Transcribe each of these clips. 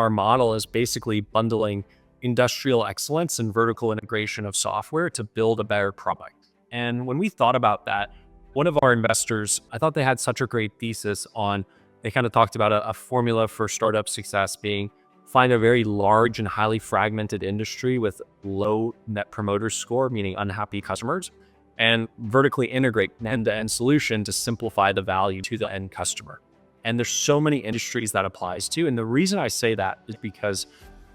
Our model is basically bundling industrial excellence and vertical integration of software to build a better product. And when we thought about that, one of our investors, I thought they had such a great thesis on, they kind of talked about a formula for startup success being find a very large and highly fragmented industry with low net promoter score, meaning unhappy customers, and vertically integrate an end-to-end solution to simplify the value to the end customer. And there's so many industries that applies to. And the reason I say that is because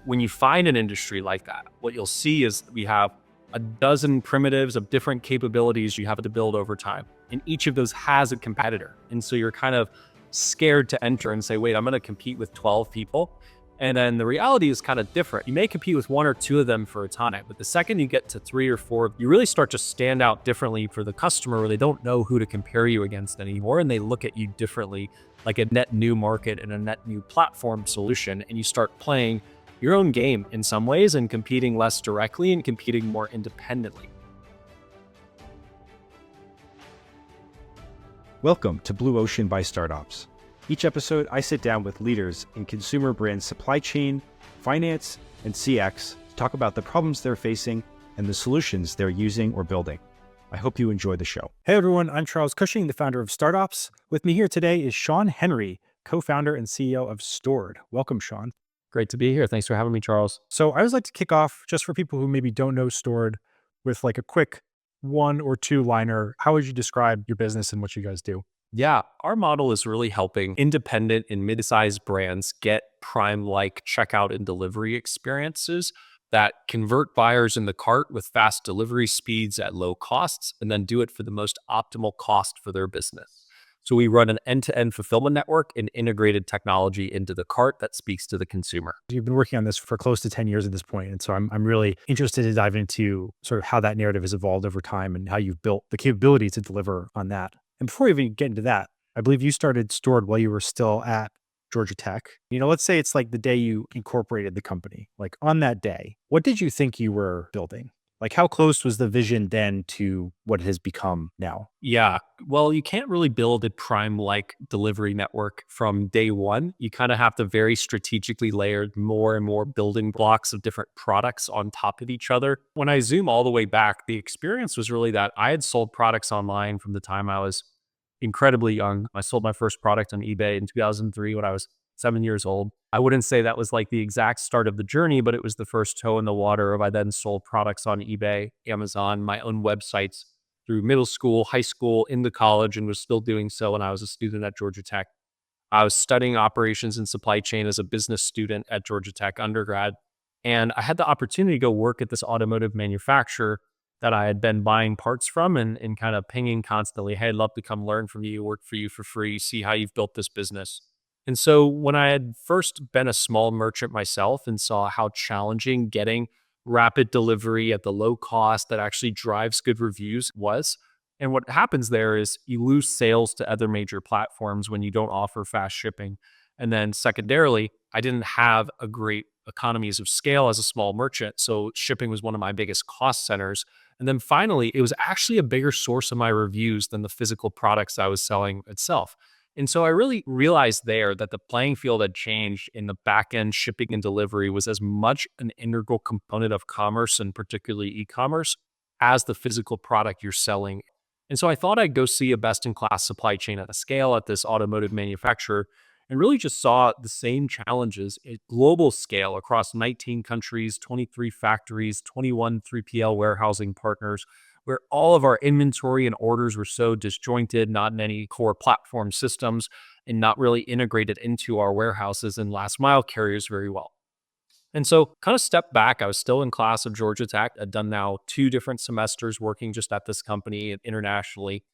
when you find an industry like that, what you'll see is we have a dozen primitives of different capabilities you have to build over time. And each of those has a competitor. And so you're kind of scared to enter and say, wait, I'm going to compete with 12 people. And then the reality is kind of different. You may compete with one or two of them for a time, but the second you get to 3 or 4, you really start to stand out differently for the customer, where they don't know who to compare you against anymore. And they look at you differently, like a net new market and a net new platform solution. And you start playing your own game in some ways and competing less directly and competing more independently. Welcome to Blue Ocean by StartOps. Each episode, I sit down with leaders in consumer brand supply chain, finance, and CX to talk about the problems they're facing and the solutions they're using or building. I hope you enjoy the show. Hey everyone, I'm Charles Cushing, the founder of StartOps. With me here today is Sean Henry, co-founder and CEO of Stored. Welcome, Sean. Great to be here. Thanks for having me, Charles. So I always like to kick off, just for people who maybe don't know Stored, with like a quick 1 or 2 liner. How would you describe your business and what you guys do? Yeah, our model is really helping independent and mid-sized brands get Prime-like checkout and delivery experiences that convert buyers in the cart with fast delivery speeds at low costs, and then do it for the most optimal cost for their business. So we run an end-to-end fulfillment network and integrated technology into the cart that speaks to the consumer. You've been working on this for close to 10 years at this point, and so I'm really interested to dive into sort of how that narrative has evolved over time and how you've built the capability to deliver on that. And before we even get into that, I believe you started Stored while you were still at Georgia Tech. Let's say it's like the day you incorporated the company. Like on that day, what did you think you were building? Like how close was the vision then to what it has become now? Yeah, well, you can't really build a Prime-like delivery network from day one. You kind of have to very strategically layer more and more building blocks of different products on top of each other. When I zoom all the way back, the experience was really that I had sold products online from the time I was incredibly young. I sold my first product on eBay in 2003 when I was 7 years old. I wouldn't say that was like the exact start of the journey, but it was the first toe in the water of I then sold products on eBay, Amazon, my own websites through middle school, high school, into college, and was still doing so when I was a student at Georgia Tech. I was studying operations and supply chain as a business student at Georgia Tech undergrad. And I had the opportunity to go work at this automotive manufacturer that I had been buying parts from and kind of pinging constantly, hey, I'd love to come learn from you, work for you for free, see how you've built this business. And so when I had first been a small merchant myself and saw how challenging getting rapid delivery at the low cost that actually drives good reviews was, and what happens there is you lose sales to other major platforms when you don't offer fast shipping. And then secondarily, I didn't have a great economies of scale as a small merchant. So shipping was one of my biggest cost centers. And then finally, it was actually a bigger source of my reviews than the physical products I was selling itself. And so I really realized there that the playing field had changed in the back end shipping and delivery was as much an integral component of commerce and particularly e-commerce as the physical product you're selling. And so I thought I'd go see a best-in-class supply chain at a scale at this automotive manufacturer and really just saw the same challenges at global scale across 19 countries, 23 factories, 21 3PL warehousing partners, where all of our inventory and orders were so disjointed, not in any core platform systems, and not really integrated into our warehouses and last mile carriers very well. And so kind of stepped back. I was still in class of Georgia Tech. I'd done now 2 different semesters working just at this company internationally.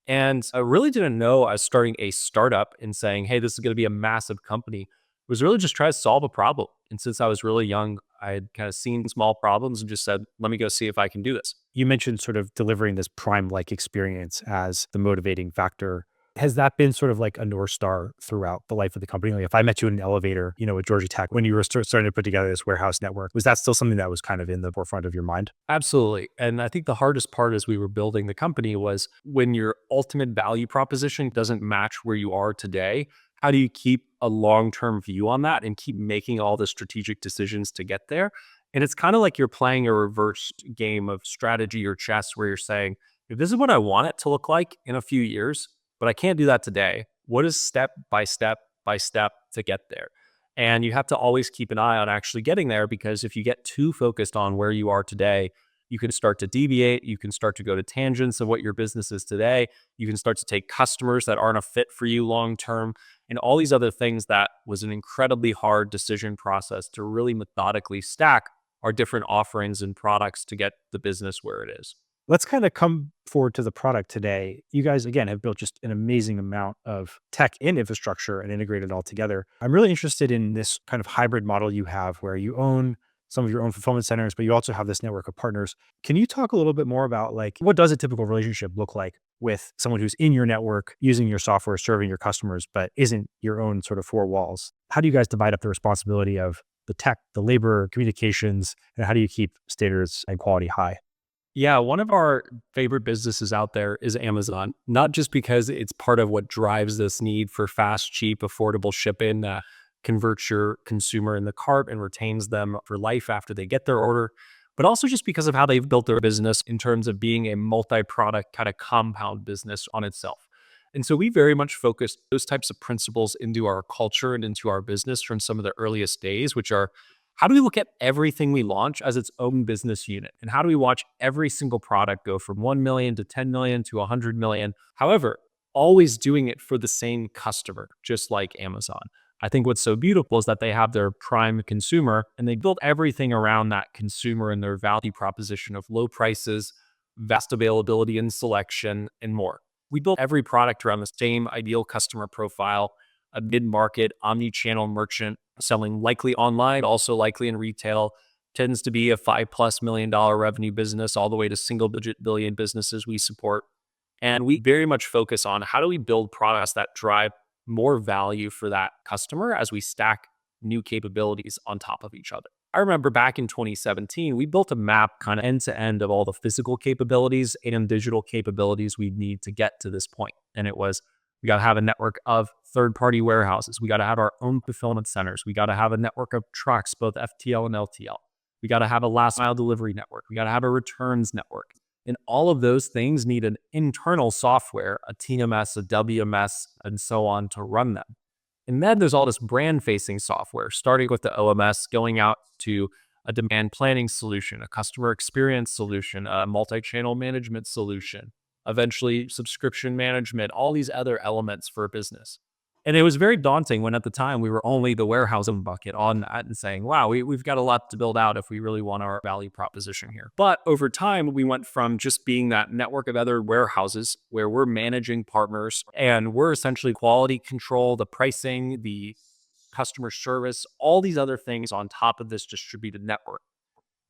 And I really didn't know I was starting a startup and saying, hey, this is going to be a massive company. It was really just try to solve a problem. And since I was really young, I had kind of seen small problems and just said, let me go see if I can do this. You mentioned sort of delivering this Prime-like experience as the motivating factor. Has that been sort of like a North Star throughout the life of the company? Like if I met you in an elevator, at Georgia Tech, when you were starting to put together this warehouse network, was that still something that was kind of in the forefront of your mind? Absolutely. And I think the hardest part as we were building the company was when your ultimate value proposition doesn't match where you are today, How do you keep a long-term view on that and keep making all the strategic decisions to get there? And it's kind of like you're playing a reversed game of strategy or chess where you're saying, if this is what I want it to look like in a few years, but I can't do that today, what is step by step to get there? And you have to always keep an eye on actually getting there, because if you get too focused on where you are today, you can start to deviate. You can start to go to tangents of what your business is today. You can start to take customers that aren't a fit for you long term, and all these other things. That was an incredibly hard decision process to really methodically stack our different offerings and products to get the business where it is. Let's kind of come forward to the product today. You guys, again, have built just an amazing amount of tech and infrastructure and integrated it all together. I'm really interested in this kind of hybrid model you have where you own some of your own fulfillment centers, but you also have this network of partners. Can you talk a little bit more about like what does a typical relationship look like with someone who's in your network, using your software, serving your customers, but isn't your own sort of four walls? How do you guys divide up the responsibility of the tech, the labor, communications, and how do you keep standards and quality high? Yeah, one of our favorite businesses out there is Amazon, not just because it's part of what drives this need for fast, cheap, affordable shipping that converts your consumer in the cart and retains them for life after they get their order, but also just because of how they've built their business in terms of being a multi product kind of compound business on itself. And so we very much focus those types of principles into our culture and into our business from some of the earliest days, which are, how do we look at everything we launch as its own business unit? And how do we watch every single product go from 1 million to 10 million to 100 million? However, always doing it for the same customer, just like Amazon. I think what's so beautiful is that they have their prime consumer and they build everything around that consumer and their value proposition of low prices, vast availability and selection, and more. We built every product around the same ideal customer profile, a mid-market omni-channel merchant selling likely online, also likely in retail, tends to be a $5+ million revenue business, all the way to single digit billion businesses we support. And we very much focus on how do we build products that drive more value for that customer as we stack new capabilities on top of each other. I remember back in 2017, we built a map kind of end to end of all the physical capabilities and digital capabilities we need to get to this point. And it was, we got to have a network of third party warehouses. We got to have our own fulfillment centers. We got to have a network of trucks, both FTL and LTL. We got to have a last mile delivery network. We got to have a returns network. And all of those things need an internal software, a TMS, a WMS, and so on to run them. And then there's all this brand facing software, starting with the OMS, going out to a demand planning solution, a customer experience solution, a multi channel management solution, eventually subscription management, all these other elements for a business. And it was very daunting when at the time we were only the warehousing bucket on that and saying, wow, we've got a lot to build out if we really want our value proposition here. But over time, we went from just being that network of other warehouses where we're managing partners and we're essentially quality control, the pricing, the customer service, all these other things on top of this distributed network.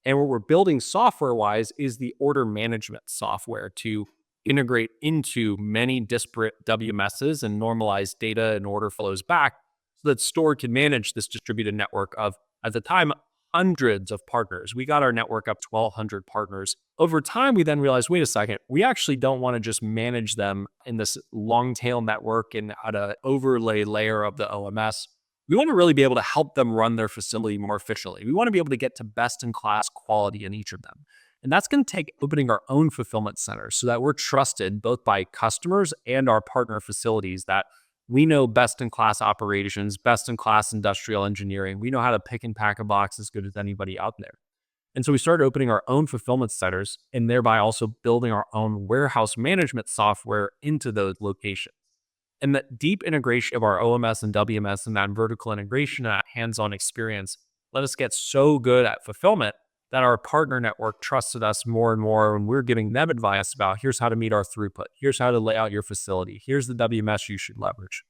And what we're building software wise is the order management software to integrate into many disparate WMSs and normalize data and order flows back so that store can manage this distributed network of, at the time, hundreds of partners. We got our network up to 1,200 partners. Over time, we then realized, wait a second, we actually don't want to just manage them in this long tail network and at an overlay layer of the OMS. We want to really be able to help them run their facility more efficiently. We want to be able to get to best in class quality in each of them. And that's going to take opening our own fulfillment centers so that we're trusted both by customers and our partner facilities, that we know best in class operations, best in class industrial engineering. We know how to pick and pack a box as good as anybody out there. And so we started opening our own fulfillment centers and thereby also building our own warehouse management software into those locations. And that deep integration of our OMS and WMS and that vertical integration and that hands-on experience let us get so good at fulfillment that our partner network trusted us more and more when we're giving them advice about, here's how to meet our throughput, here's how to lay out your facility, here's the WMS you should leverage.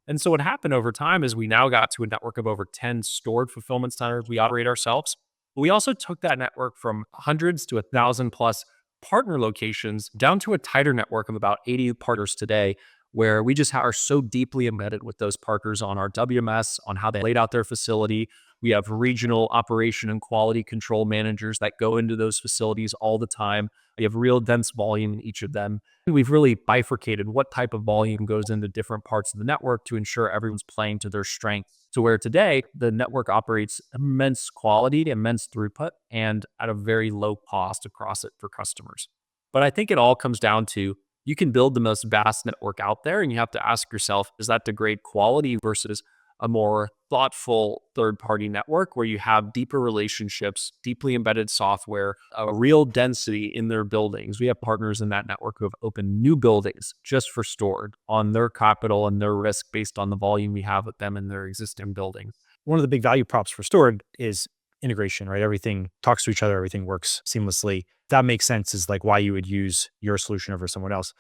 And so what happened over time is we now got to a network of over 10 stored fulfillment centers we operate ourselves. But we also took that network from hundreds to 1,000 plus partner locations down to a tighter network of about 80 partners today, where we just are so deeply embedded with those partners on our WMS, on how they laid out their facility. We have regional operation and quality control managers that go into those facilities all the time. We have real dense volume in each of them. We've really bifurcated what type of volume goes into different parts of the network to ensure everyone's playing to their strength. So where today the network operates immense quality, immense throughput, and at a very low cost across it for customers. But I think it all comes down to you can build the most vast network out there, and you have to ask yourself, does that degrade quality versus a more thoughtful third party network where you have deeper relationships, deeply embedded software, a real density in their buildings? We have partners in that network who have opened new buildings just for stored on their capital and their risk based on the volume we have with them in their existing buildings. One of the big value props for stored is integration, right? Everything talks to each other, everything works seamlessly. That makes sense, is like why you would use your solution over someone else.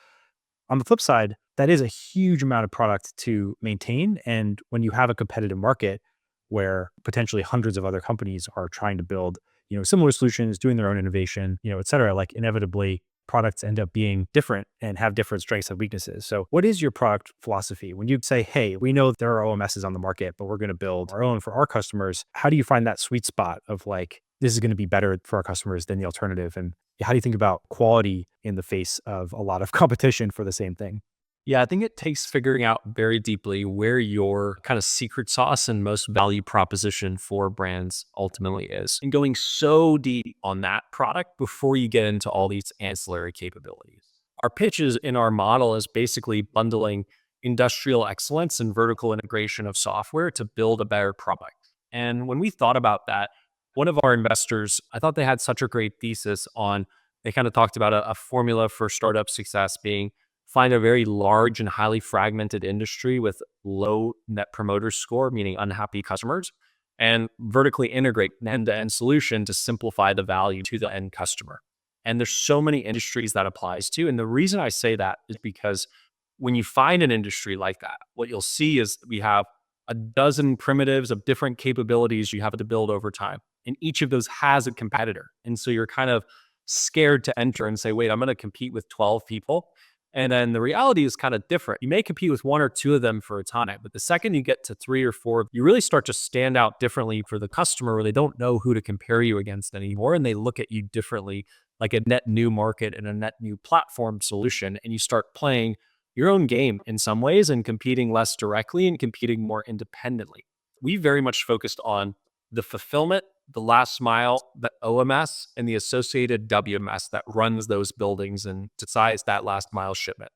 On the flip side, that is a huge amount of product to maintain. And when you have a competitive market where potentially hundreds of other companies are trying to build, similar solutions, doing their own innovation, et cetera, like inevitably products end up being different and have different strengths and weaknesses. So what is your product philosophy? When you say, hey, we know there are OMSs on the market, but we're going to build our own for our customers, how do you find that sweet spot of like, this is going to be better for our customers than the alternative? And how do you think about quality in the face of a lot of competition for the same thing? Yeah, I think it takes figuring out very deeply where your kind of secret sauce and most value proposition for brands ultimately is, and going so deep on that product before you get into all these ancillary capabilities. Our pitch is in our model is basically bundling industrial excellence and vertical integration of software to build a better product. And when we thought about that, one of our investors, I thought they had such a great thesis on, they kind of talked about a formula for startup success being find a very large and highly fragmented industry with low net promoter score, meaning unhappy customers, and vertically integrate an end-to-end solution to simplify the value to the end customer. And there's so many industries that applies to. And the reason I say that is because when you find an industry like that, what you'll see is we have a dozen primitives of different capabilities you have to build over time. And each of those has a competitor. And so you're kind of scared to enter and say, wait, I'm going to compete with 12 people. And then the reality is kind of different. You may compete with one or two of them for a time, but the second you get to three or four, you really start to stand out differently for the customer where they don't know who to compare you against anymore. And they look at you differently, like a net new market and a net new platform solution. And you start playing your own game in some ways and competing less directly and competing more independently. We very much focused on the fulfillment, the last mile, the OMS, and the associated WMS that runs those buildings and decides that last mile shipment.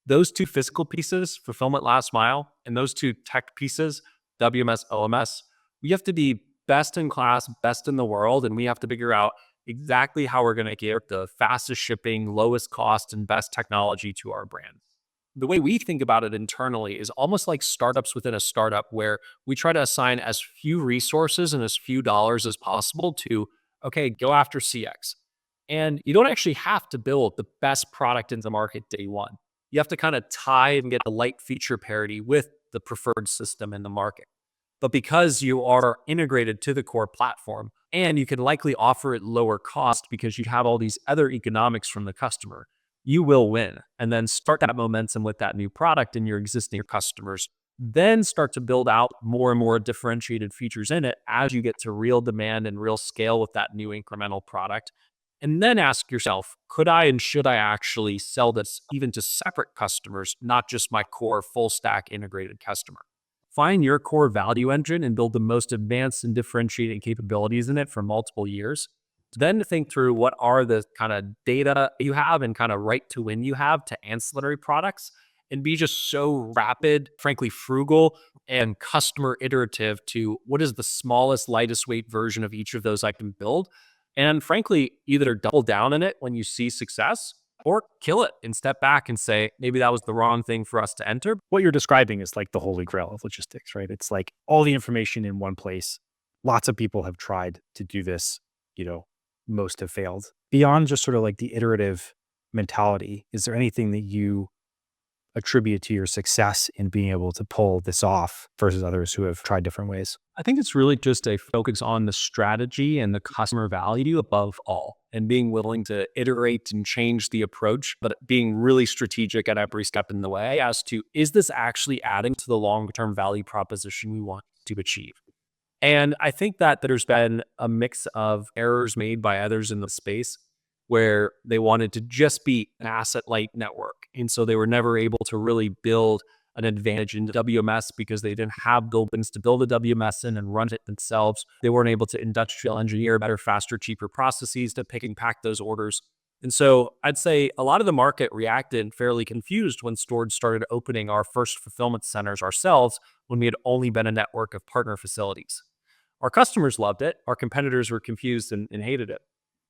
Those two physical pieces, fulfillment last mile, and those two tech pieces, WMS, OMS, we have to be best in class, best in the world, and we have to figure out exactly how we're going to get the fastest shipping, lowest cost, and best technology to our brand. The way we think about it internally is almost like startups within a startup, where we try to assign as few resources and as few dollars as possible to, okay, go after CX. And you don't actually have to build the best product in the market day one. You have to kind of tie and get the light feature parity with the preferred system in the market. But because you are integrated to the core platform and you can likely offer it lower cost because you have all these other economics from the customer, you will win. And then start that momentum with that new product in your existing customers. Then start to build out more and more differentiated features in it as you get to real demand and real scale with that new incremental product. And then ask yourself, could I and should I actually sell this even to separate customers, not just my core full stack integrated customer? Find your core value engine and build the most advanced and differentiated capabilities in it for multiple years. Then think through what are the kind of data you have and kind of right to win you have to ancillary products, and be just so rapid, frankly, frugal and customer iterative to what is the smallest, lightest weight version of each of those I can build. And frankly, either double down in it when you see success or kill it and step back and say, maybe that was the wrong thing for us to enter. What you're describing is like the holy grail of logistics, right? It's like all the information in one place. Lots of people have tried to do this, most have failed. Beyond just sort of like the iterative mentality, is there anything that you attribute to your success in being able to pull this off versus others who have tried different ways? I think it's really just a focus on the strategy and the customer value above all, and being willing to iterate and change the approach, but being really strategic at every step in the way as to, is this actually adding to the long-term value proposition we want to achieve? And I think that there's been a mix of errors made by others in the space where they wanted to just be an asset light network. And so they were never able to really build an advantage in WMS because they didn't have buildings to build a WMS in and run it themselves. They weren't able to industrial engineer better, faster, cheaper processes to pick and pack those orders. And so I'd say a lot of the market reacted fairly confused when stores started opening our first fulfillment centers ourselves when we had only been a network of partner facilities. Our customers loved it. Our competitors were confused and hated it.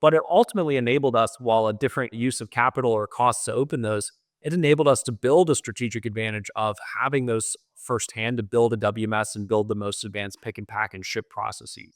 But it ultimately enabled us, while a different use of capital or costs to open those, it enabled us to build a strategic advantage of having those firsthand to build a WMS and build the most advanced pick and pack and ship processes.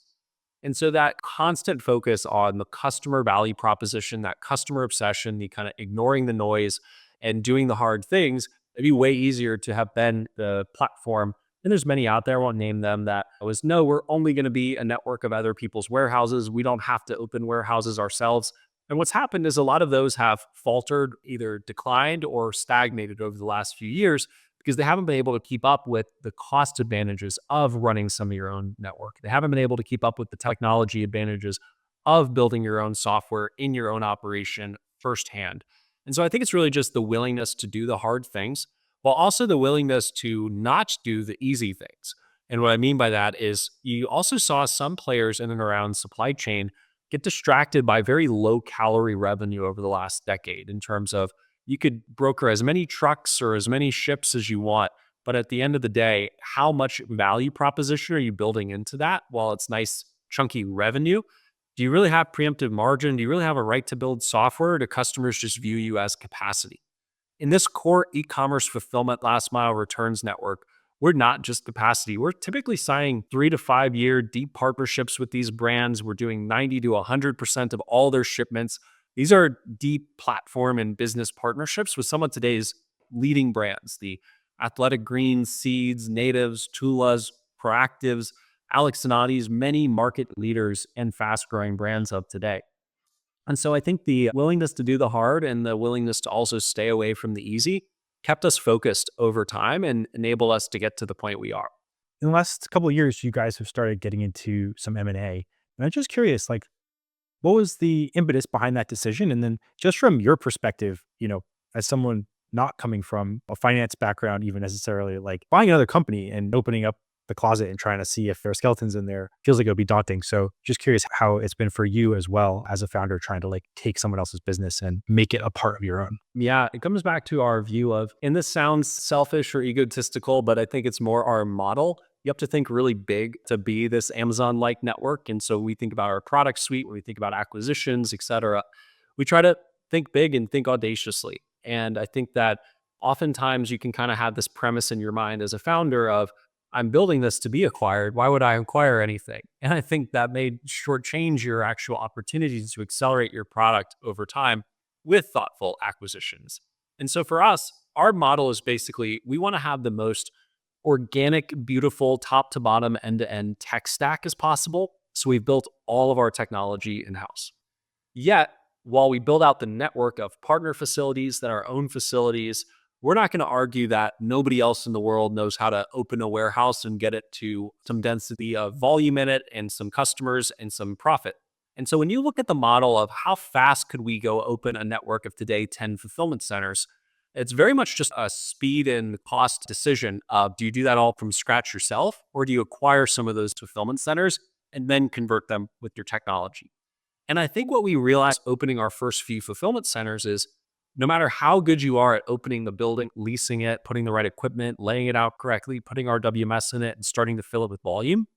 And so that constant focus on the customer value proposition, that customer obsession, the kind of ignoring the noise and doing the hard things, it'd be way easier to have been the platform. And there's many out there, I won't name them, that was, no, we're only going to be a network of other people's warehouses. We don't have to open warehouses ourselves. And what's happened is a lot of those have faltered, either declined or stagnated over the last few years because they haven't been able to keep up with the cost advantages of running some of your own network. They haven't been able to keep up with the technology advantages of building your own software in your own operation firsthand. And so I think it's really just the willingness to do the hard things while also the willingness to not do the easy things. And what I mean by that is you also saw some players in and around supply chain get distracted by very low calorie revenue over the last decade in terms of, you could broker as many trucks or as many ships as you want. But at the end of the day, how much value proposition are you building into that? While it's nice, chunky revenue, do you really have preemptive margin? Do you really have a right to build software? Or do customers just view you as capacity? In this core e-commerce fulfillment last mile returns network, we're not just capacity. We're typically signing 3 to 5 year deep partnerships with these brands. We're doing 90 to 100% of all their shipments. These are deep platform and business partnerships with some of today's leading brands, the Athletic Greens, Seeds, Natives, Tulas, Proactives, Alex Sonati's, many market leaders and fast growing brands of today. And so I think the willingness to do the hard and the willingness to also stay away from the easy kept us focused over time and enable us to get to the point we are. In the last couple of years, you guys have started getting into some M&A. And I'm just curious, like, what was the impetus behind that decision? And then just from your perspective, as someone not coming from a finance background, even necessarily, like buying another company and opening up the closet and trying to see if there are skeletons in there feels like it would be daunting. So just curious how it's been for you as well as a founder trying to like take someone else's business and make it a part of your own. Yeah, it comes back to our view of, and this sounds selfish or egotistical, but I think it's more our model. You have to think really big to be this Amazon-like network. And so we think about our product suite, when we think about acquisitions, et cetera. We try to think big and think audaciously. And I think that oftentimes you can kind of have this premise in your mind as a founder of, I'm building this to be acquired. Why would I acquire anything? And I think that may shortchange your actual opportunities to accelerate your product over time with thoughtful acquisitions. And so for us, our model is basically, we want to have the most organic, beautiful, top to bottom, end to end tech stack as possible. So we've built all of our technology in-house. Yet, while we build out the network of partner facilities, then our own facilities, we're not going to argue that nobody else in the world knows how to open a warehouse and get it to some density of volume in it and some customers and some profit. And so when you look at the model of how fast could we go open a network of today 10 fulfillment centers, it's very much just a speed and cost decision of, do you do that all from scratch yourself, or do you acquire some of those fulfillment centers and then convert them with your technology? And I think what we realized opening our first few fulfillment centers is, no matter how good you are at opening the building, leasing it, putting the right equipment, laying it out correctly, putting our WMS in it, and starting to fill it with volume,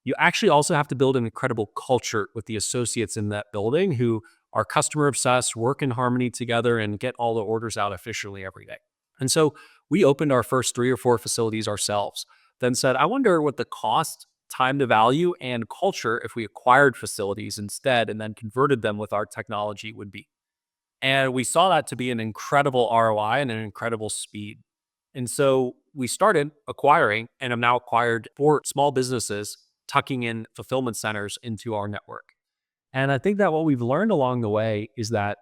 you actually also have to build an incredible culture with the associates in that building who are customer obsessed, work in harmony together, and get all the orders out efficiently every day. And so we opened our first 3 or 4 facilities ourselves, then said, I wonder what the cost, time to value, and culture if we acquired facilities instead and then converted them with our technology would be. And we saw that to be an incredible ROI and an incredible speed. And so we started acquiring and have now acquired 4 small businesses, tucking in fulfillment centers into our network. And I think that what we've learned along the way is that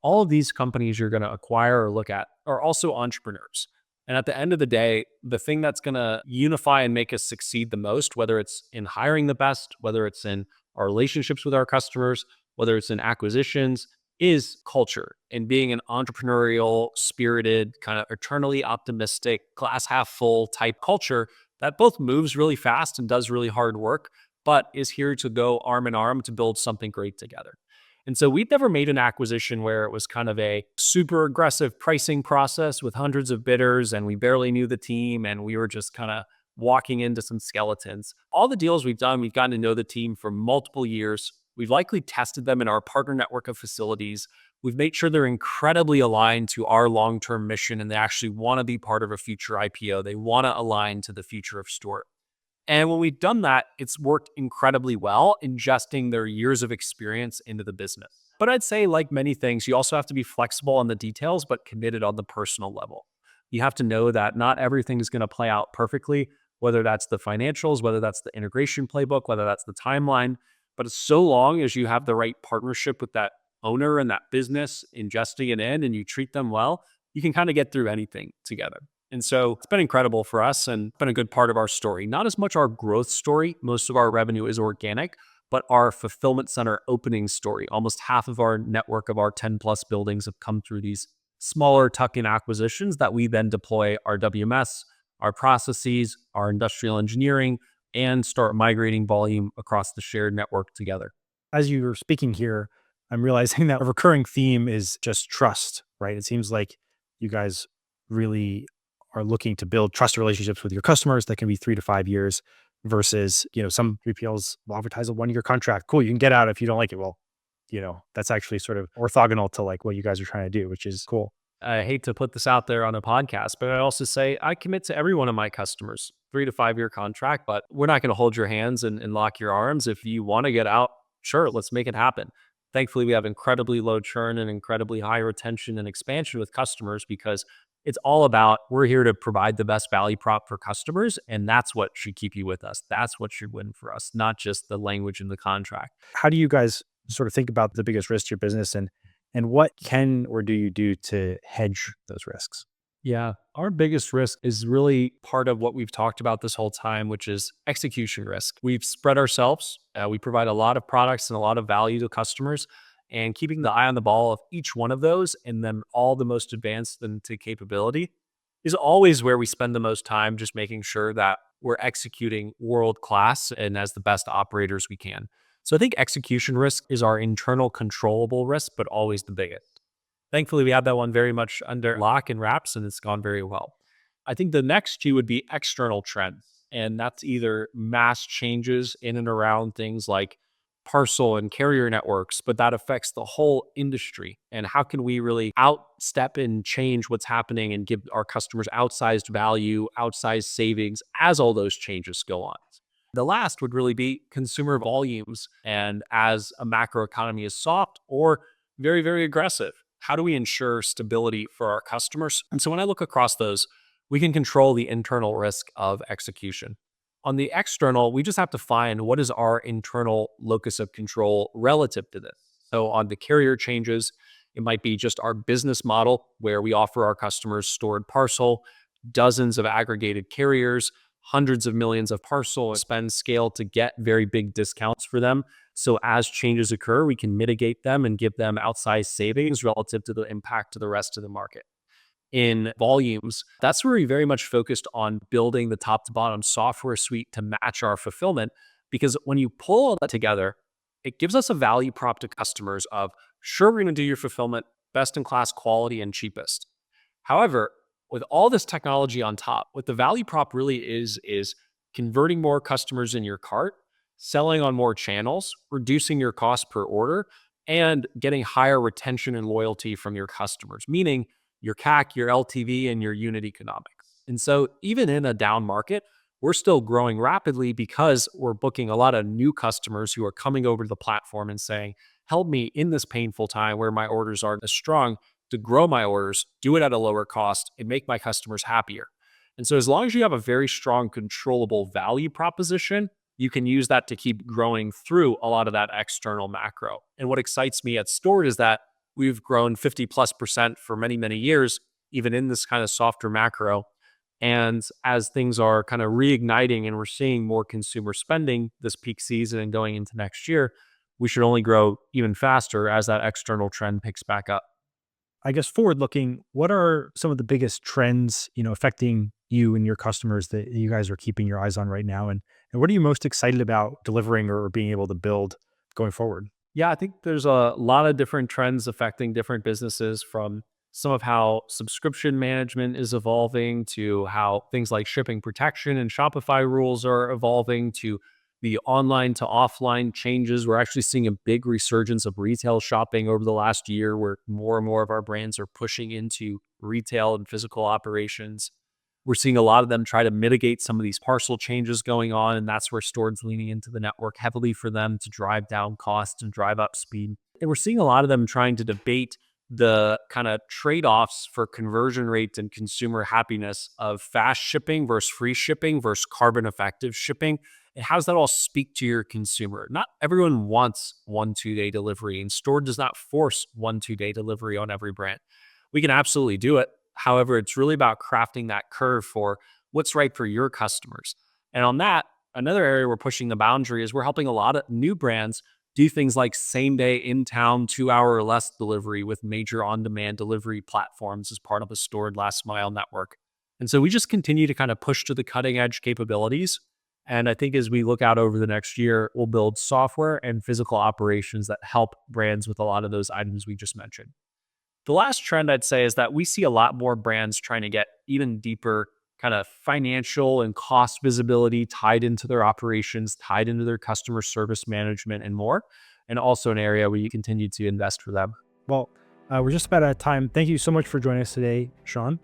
all of these companies you're going to acquire or look at are also entrepreneurs. And at the end of the day, the thing that's going to unify and make us succeed the most, whether it's in hiring the best, whether it's in our relationships with our customers, whether it's in acquisitions, is culture and being an entrepreneurial, spirited, kind of eternally optimistic, glass half full type culture that both moves really fast and does really hard work, but is here to go arm in arm to build something great together. And so we'd never made an acquisition where it was kind of a super aggressive pricing process with hundreds of bidders and we barely knew the team and we were just kind of walking into some skeletons. All the deals we've done, we've gotten to know the team for multiple years. We've likely tested them in our partner network of facilities. We've made sure they're incredibly aligned to our long term mission and they actually want to be part of a future IPO. They want to align to the future of Stuart. And when we've done that, it's worked incredibly well, ingesting their years of experience into the business. But I'd say, like many things, you also have to be flexible on the details, but committed on the personal level. You have to know that not everything is going to play out perfectly, whether that's the financials, whether that's the integration playbook, whether that's the timeline. But so long as you have the right partnership with that owner and that business, ingesting it in, and you treat them well, you can kind of get through anything together. And so it's been incredible for us and been a good part of our story. Not as much our growth story. Most of our revenue is organic, but our fulfillment center opening story. Almost half of our network of our 10 plus buildings have come through these smaller tuck-in acquisitions that we then deploy our WMS, our processes, our industrial engineering, and start migrating volume across the shared network together. As you were speaking here, I'm realizing that a recurring theme is just trust, right? It seems like you guys really are looking to build trust relationships with your customers that can be 3 to 5 years versus, some 3PLs will advertise a 1 year contract. Cool. You can get out if you don't like it. Well, that's actually sort of orthogonal to like what you guys are trying to do, which is cool. I hate to put this out there on a podcast, but I also say I commit to every one of my customers 3 to 5 year contract, but we're not going to hold your hands and lock your arms. If you want to get out, sure, let's make it happen. Thankfully, we have incredibly low churn and incredibly high retention and expansion with customers because it's all about we're here to provide the best value prop for customers. And that's what should keep you with us. That's what should win for us, not just the language in the contract. How do you guys sort of think about the biggest risk to your business and what can or do you do to hedge those risks? Yeah, our biggest risk is really part of what we've talked about this whole time, which is execution risk. We've spread ourselves. We provide a lot of products and a lot of value to customers, and keeping the eye on the ball of each one of those and then all the most advanced into capability is always where we spend the most time, just making sure that we're executing world class and as the best operators we can. So I think execution risk is our internal controllable risk, but always the biggest. Thankfully, we have that one very much under lock and wraps, and it's gone very well. I think the next two would be external trends, and that's either mass changes in and around things like parcel and carrier networks, but that affects the whole industry. And how can we really outstep and change what's happening and give our customers outsized value, outsized savings as all those changes go on? The last would really be consumer volumes. And as a macro economy is soft or very, very aggressive, how do we ensure stability for our customers? And so when I look across those, we can control the internal risk of execution. On the external, we just have to find what is our internal locus of control relative to this. So on the carrier changes, it might be just our business model where we offer our customers stored parcel, dozens of aggregated carriers, hundreds of millions of parcel, spend scale to get very big discounts for them. So as changes occur, we can mitigate them and give them outsized savings relative to the impact to the rest of the market. In volumes, that's where we very much focused on building the top to bottom software suite to match our fulfillment. Because when you pull all that together, it gives us a value prop to customers of, sure, we're going to do your fulfillment, best in class quality and cheapest. However, with all this technology on top, what the value prop really is converting more customers in your cart, selling on more channels, reducing your cost per order, and getting higher retention and loyalty from your customers, meaning your CAC, your LTV, and your unit economics. And so even in a down market, we're still growing rapidly because we're booking a lot of new customers who are coming over to the platform and saying, help me in this painful time where my orders aren't as strong to grow my orders, do it at a lower cost, and make my customers happier. And so as long as you have a very strong controllable value proposition, you can use that to keep growing through a lot of that external macro. And what excites me at Stored is that we've grown 50+% for many, many years, even in this kind of softer macro. And as things are kind of reigniting and we're seeing more consumer spending this peak season and going into next year, we should only grow even faster as that external trend picks back up. I guess forward looking, what are some of the biggest trends, affecting you and your customers that you guys are keeping your eyes on right now? And what are you most excited about delivering or being able to build going forward? Yeah, I think there's a lot of different trends affecting different businesses, from some of how subscription management is evolving to how things like shipping protection and Shopify rules are evolving to the online to offline changes. We're actually seeing a big resurgence of retail shopping over the last year, where more and more of our brands are pushing into retail and physical operations. We're seeing a lot of them try to mitigate some of these parcel changes going on, and that's where Stored's leaning into the network heavily for them to drive down costs and drive up speed. And we're seeing a lot of them trying to debate the kind of trade-offs for conversion rates and consumer happiness of fast shipping versus free shipping versus carbon effective shipping. And how does that all speak to your consumer? Not everyone wants 1-2 day delivery, and Stored does not force 1-2 day delivery on every brand. We can absolutely do it. However, it's really about crafting that curve for what's right for your customers. And on that, another area we're pushing the boundary is we're helping a lot of new brands do things like same day in town, 2 hour or less delivery with major on demand delivery platforms as part of a Stored last mile network. And so we just continue to kind of push to the cutting edge capabilities. And I think as we look out over the next year, we'll build software and physical operations that help brands with a lot of those items we just mentioned. The last trend I'd say is that we see a lot more brands trying to get even deeper kind of financial and cost visibility tied into their operations, tied into their customer service management and more, and also an area where you continue to invest for them. Well, we're just about out of time. Thank you so much for joining us today, Sean.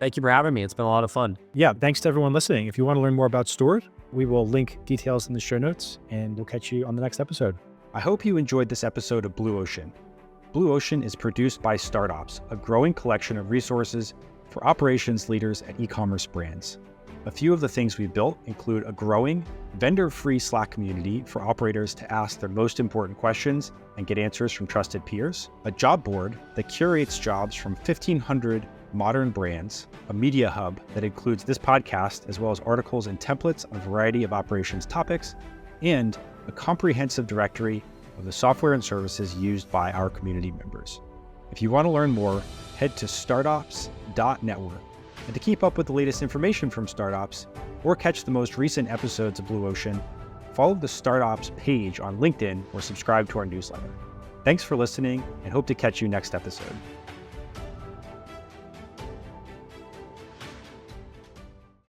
Thank you for having me. It's been a lot of fun. Yeah, thanks to everyone listening. If you want to learn more about Stored, we will link details in the show notes, and we'll catch you on the next episode. I hope you enjoyed this episode of Blue Ocean. Blue Ocean is produced by StartOps, a growing collection of resources for operations leaders and e-commerce brands. A few of the things we've built include a growing, vendor-free Slack community for operators to ask their most important questions and get answers from trusted peers, a job board that curates jobs from 1,500 modern brands, a media hub that includes this podcast, as well as articles and templates on a variety of operations topics, and a comprehensive directory of the software and services used by our community members. If you want to learn more, head to startops.network. And to keep up with the latest information from StartOps or catch the most recent episodes of Blue Ocean, follow the StartOps page on LinkedIn or subscribe to our newsletter. Thanks for listening and hope to catch you next episode.